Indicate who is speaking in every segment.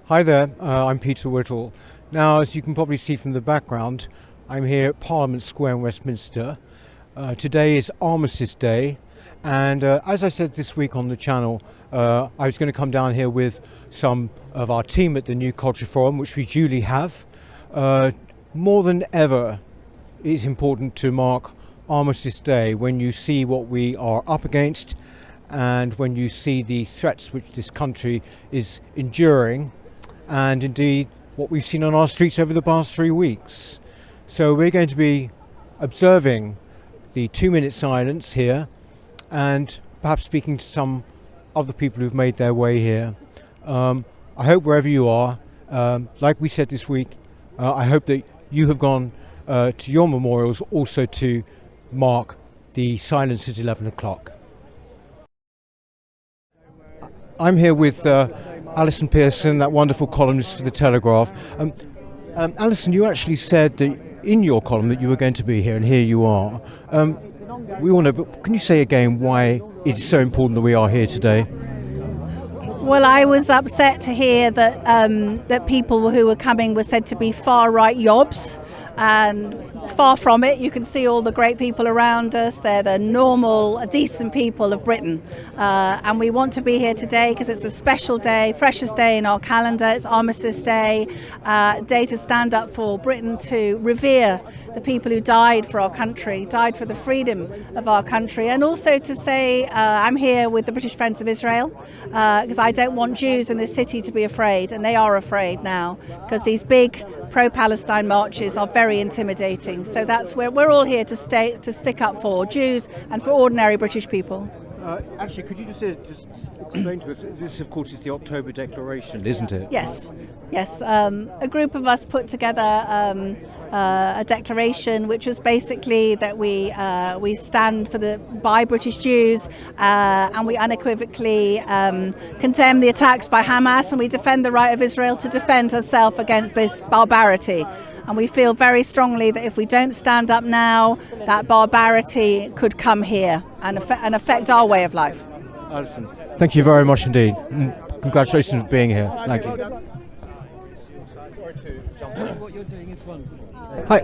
Speaker 1: Hi there, I'm Peter Whittle. Now, as you can probably see from the background, I'm here at Parliament Square in Westminster. Today is Armistice Day, and as I said this week on the channel, I was going to come down here with some of our team at the New Culture Forum, which we duly have. More than ever, it's important to mark Armistice Day when you see what we are up against and when you see the threats which this country is enduring, and indeed what we've seen on our streets over the past 3 weeks. So we're going to be observing the 2-minute silence here and perhaps speaking to some of the people who've made their way here. I hope wherever you are, like we said this week, I hope that you have gone to your memorials also to mark the silence at 11 o'clock. I'm here with Alison Pearson, that wonderful columnist for The Telegraph. Alison, you actually said that in your column that you were going to be here, and here you are. We all know, but can you say again why it's so important that we are here today?
Speaker 2: Well, I was upset to hear that that people who were coming were said to be far-right yobs, and far from it. You can see all the great people around us. They're the normal, decent people of Britain. And we want to be here today because it's a special day, precious day in our calendar. It's Armistice Day, day to stand up for Britain, to revere the people who died for our country, died for the freedom of our country, and also to say I'm here with the British Friends of Israel because I don't want Jews in this city to be afraid, and they are afraid now because these big pro-Palestine marches are very intimidating. So that's where we're all here to stick up for Jews and for ordinary British people.
Speaker 1: Actually, could you just explain to us, this of course is the October Declaration, isn't it?
Speaker 2: Yes. A group of us put together a declaration which was basically that we stand by British Jews and we unequivocally condemn the attacks by Hamas, and we defend the right of Israel to defend herself against this barbarity. And we feel very strongly that if we don't stand up now, that barbarity could come here and affect our way of life.
Speaker 1: Alison, thank you very much indeed. Congratulations for being here. Thank you.
Speaker 3: What you're doing is wonderful.
Speaker 1: Hi,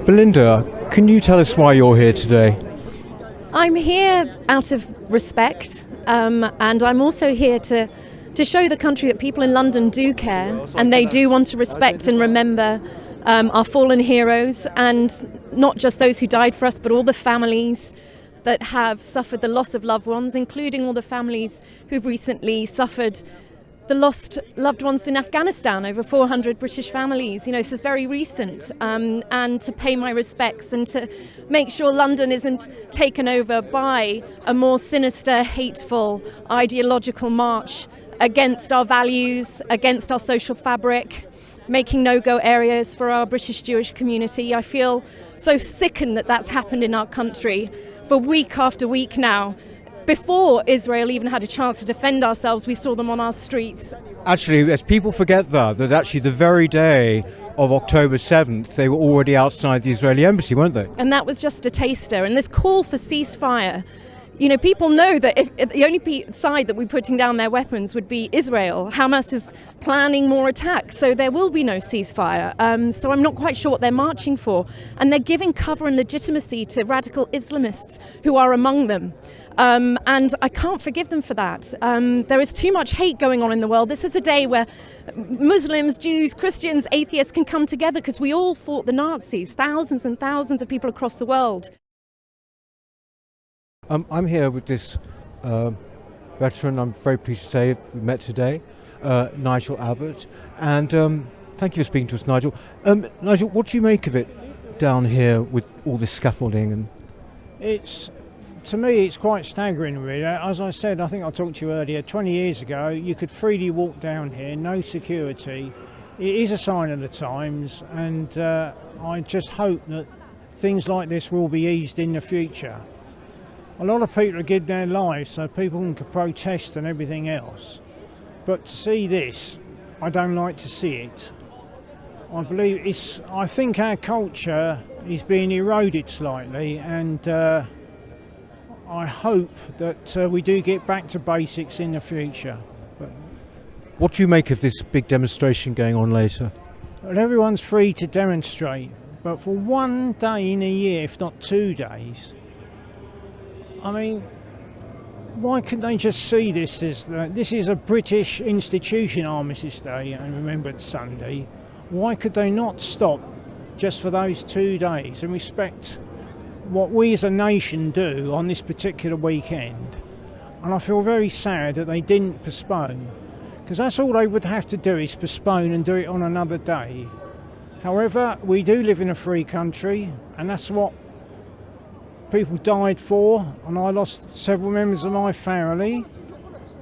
Speaker 1: Belinda, can you tell us why you're here today?
Speaker 4: I'm here out of respect, and I'm also here to show the country that people in London do care, and they do want to respect and remember our fallen heroes, and not just those who died for us, but all the families that have suffered the loss of loved ones, including all the families who've recently suffered the lost loved ones in Afghanistan, over 400 British families. You know, this is very recent, and to pay my respects and to make sure London isn't taken over by a more sinister, hateful, ideological march against our values, against our social fabric, making no-go areas for our British Jewish community. I feel so sickened that that's happened in our country for week after week now. Before Israel even had a chance to defend ourselves, we saw them on our streets.
Speaker 1: Actually, as people forget that actually the very day of October 7th, they were already outside the Israeli embassy, weren't they?
Speaker 4: And that was just a taster. And this call for ceasefire, you know, people know that if the only side that we're putting down their weapons would be Israel. Hamas is planning more attacks, so there will be no ceasefire. So I'm not quite sure what they're marching for. And they're giving cover and legitimacy to radical Islamists who are among them. And I can't forgive them for that. There is too much hate going on in the world. This is a day where Muslims, Jews, Christians, atheists can come together because we all fought the Nazis, thousands and thousands of people across the world.
Speaker 1: I'm here with this veteran, I'm very pleased to say we met today, Nigel Albert. And thank you for speaking to us, Nigel. Nigel, what do you make of it down here with all this scaffolding?
Speaker 3: To me, it's quite staggering, really. As I said, I think I talked to you earlier, 20 years ago, you could freely walk down here, no security. It is a sign of the times, and I just hope that things like this will be eased in the future. A lot of people have given their lives so people can protest and everything else. But to see this, I don't like to see it. I think our culture is being eroded slightly, and I hope that we do get back to basics in the future. But
Speaker 1: What do you make of this big demonstration going on later?
Speaker 3: Well, everyone's free to demonstrate, but for one day in a year, if not 2 days, I mean, why couldn't they just see this as this is a British institution, Armistice Day and Remembrance Sunday? Why could they not stop just for those 2 days and respect what we as a nation do on this particular weekend? And I feel very sad that they didn't postpone, because that's all they would have to do, is postpone and do it on another day. However, we do live in a free country, and that's what people died for, and I lost several members of my family,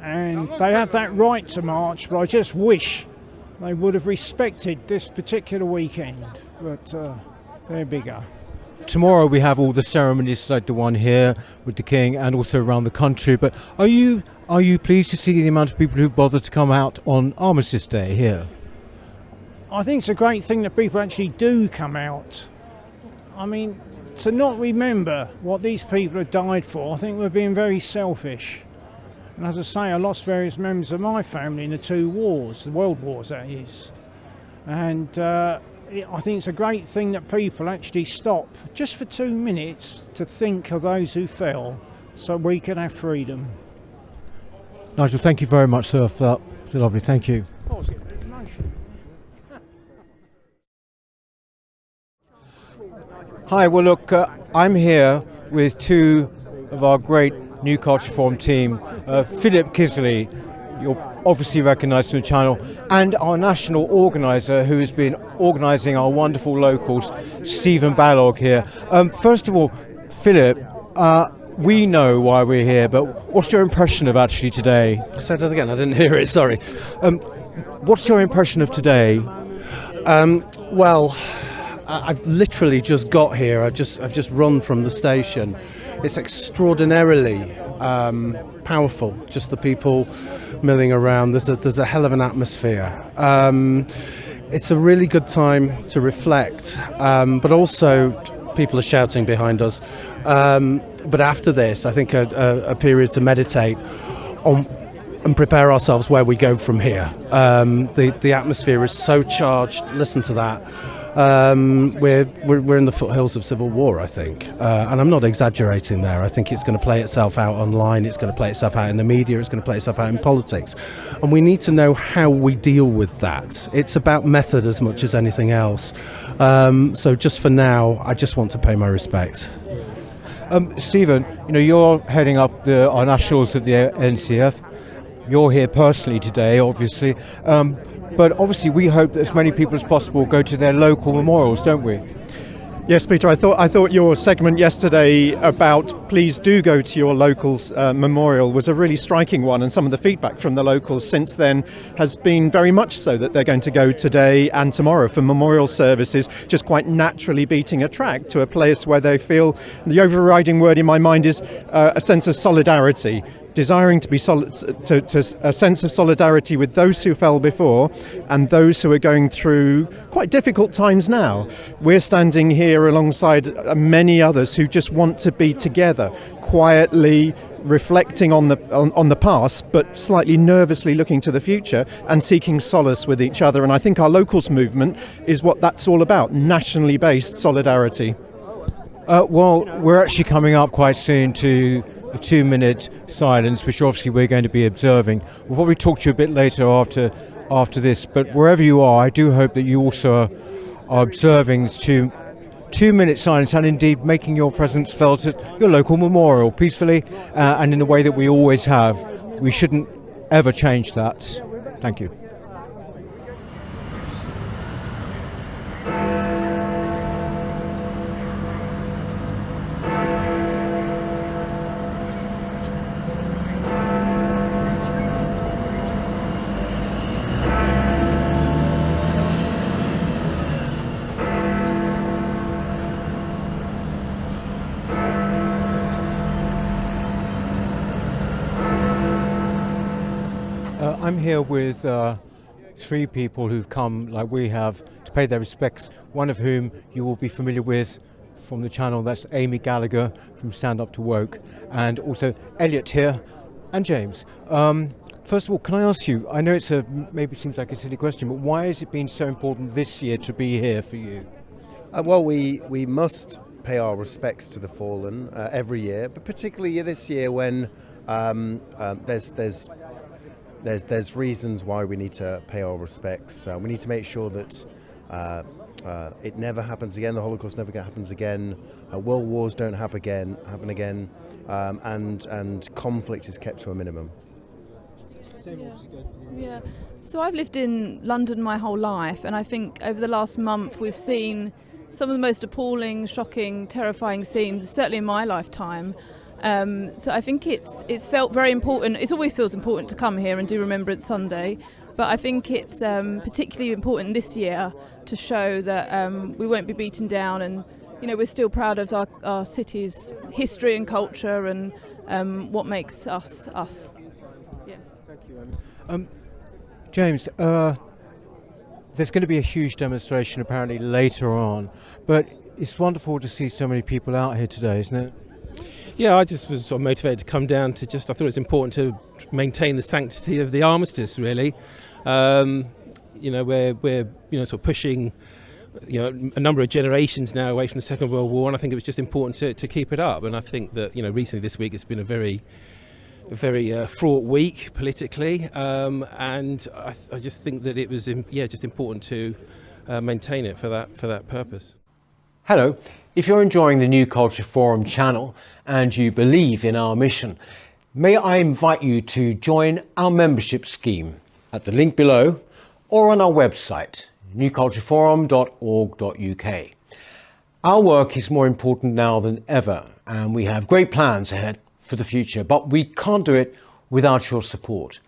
Speaker 3: and they have that right to march, but I just wish they would have respected this particular weekend. But they're bigger.
Speaker 1: Tomorrow we have all the ceremonies like the one here with the King and also around the country, but are you pleased to see the amount of people who bothered to come out on Armistice Day here?
Speaker 3: I think it's a great thing that people actually do come out. I mean, to not remember what these people have died for, I think we're being very selfish. And as I say, I lost various members of my family in the 2 wars, the world wars that is. And I think it's a great thing that people actually stop just for 2 minutes to think of those who fell, so we can have freedom.
Speaker 1: Nigel, thank you very much, sir, for that. It's lovely, thank you. Hi, well look, I'm here with 2 of our great New Culture Forum team, Philip Kisley, you're obviously recognised from the channel, and our national organiser who has been organising our wonderful locals, Stephen Ballog here. First of all, Philip, we know why we're here, but what's your impression of actually today?
Speaker 5: Say that again, I didn't hear it, sorry.
Speaker 1: What's your impression of today?
Speaker 5: Well, I've literally just got here. I've just run from the station. It's extraordinarily powerful. Just the people milling around. There's a hell of an atmosphere. It's a really good time to reflect, but also people are shouting behind us. But after this, I think a period to meditate on and prepare ourselves where we go from here. The atmosphere is so charged. Listen to that. We're in the foothills of civil war, I think, and I'm not exaggerating there. I think it's going to play itself out online, it's going to play itself out in the media, it's going to play itself out in politics, and we need to know how we deal with that. It's about method as much as anything else. So just for now, I just want to pay my respects.
Speaker 1: Stephen, you know, you're heading up our nationals at the NCF. You're here personally today, obviously. But obviously we hope that as many people as possible go to their local memorials, don't we?
Speaker 6: Yes, Peter, I thought your segment yesterday about please do go to your local's memorial was a really striking one, and some of the feedback from the locals since then has been very much so that they're going to go today and tomorrow for memorial services, just quite naturally beating a track to a place where they feel, the overriding word in my mind is a sense of solidarity. Desiring to be to a sense of solidarity with those who fell before and those who are going through quite difficult times now. We're standing here alongside many others who just want to be together, quietly reflecting on the past, but slightly nervously looking to the future and seeking solace with each other. And I think our locals movement is what that's all about, nationally based solidarity.
Speaker 1: Well, we're actually coming up quite soon to a 2-minute silence, which obviously we're going to be observing. We'll probably talk to you a bit later after this, but wherever you are, I do hope that you also are observing this 2-minute silence and indeed making your presence felt at your local memorial peacefully and in the way that we always have. We shouldn't ever change that. Thank you. I'm here with 3 people who've come, like we have, to pay their respects, one of whom you will be familiar with from the channel. That's Amy Gallagher from Stand Up to Woke, and also Elliot here, and James. First of all, can I ask you, I know it's maybe seems like a silly question, but why has it been so important this year to be here for you?
Speaker 7: Well, we must pay our respects to the fallen every year, but particularly this year when there's reasons why we need to pay our respects. We need to make sure that it never happens again. The Holocaust never happens again. World wars don't happen again, and conflict is kept to a minimum.
Speaker 8: Yeah. So I've lived in London my whole life, and I think over the last month we've seen some of the most appalling, shocking, terrifying scenes, certainly in my lifetime. So I think it's felt very important. It always feels important to come here and do Remembrance Sunday, but I think it's particularly important this year to show that we won't be beaten down, and we're still proud of our city's history and culture and what makes us us. Yes.
Speaker 1: Thank you. James, there's going to be a huge demonstration apparently later on, but it's wonderful to see so many people out here today, isn't it?
Speaker 9: Yeah, I just was sort of motivated to come down to I thought it was important to maintain the sanctity of the Armistice, really. We're sort of pushing a number of generations now away from the Second World War, and I think it was just important to keep it up. And I think that recently this week it's been a very fraught week politically, and I just think that it was just important to maintain it for that purpose.
Speaker 1: Hello, if you're enjoying the New Culture Forum channel and you believe in our mission, may I invite you to join our membership scheme at the link below or on our website newcultureforum.org.uk. Our work is more important now than ever, and we have great plans ahead for the future, but we can't do it without your support.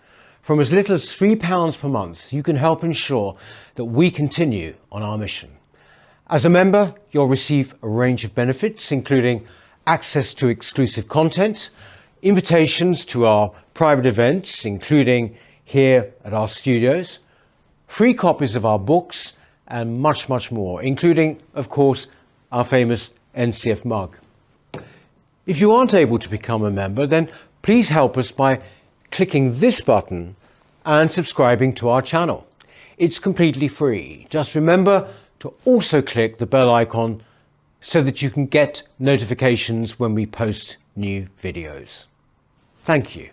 Speaker 1: From as little as £3 per month, you can help ensure that we continue on our mission. As a member, you'll receive a range of benefits, including access to exclusive content, invitations to our private events, including here at our studios, free copies of our books, and much, much more, including, of course, our famous NCF mug. If you aren't able to become a member, then please help us by clicking this button and subscribing to our channel. It's completely free. Just remember to also click the bell icon so that you can get notifications when we post new videos. Thank you.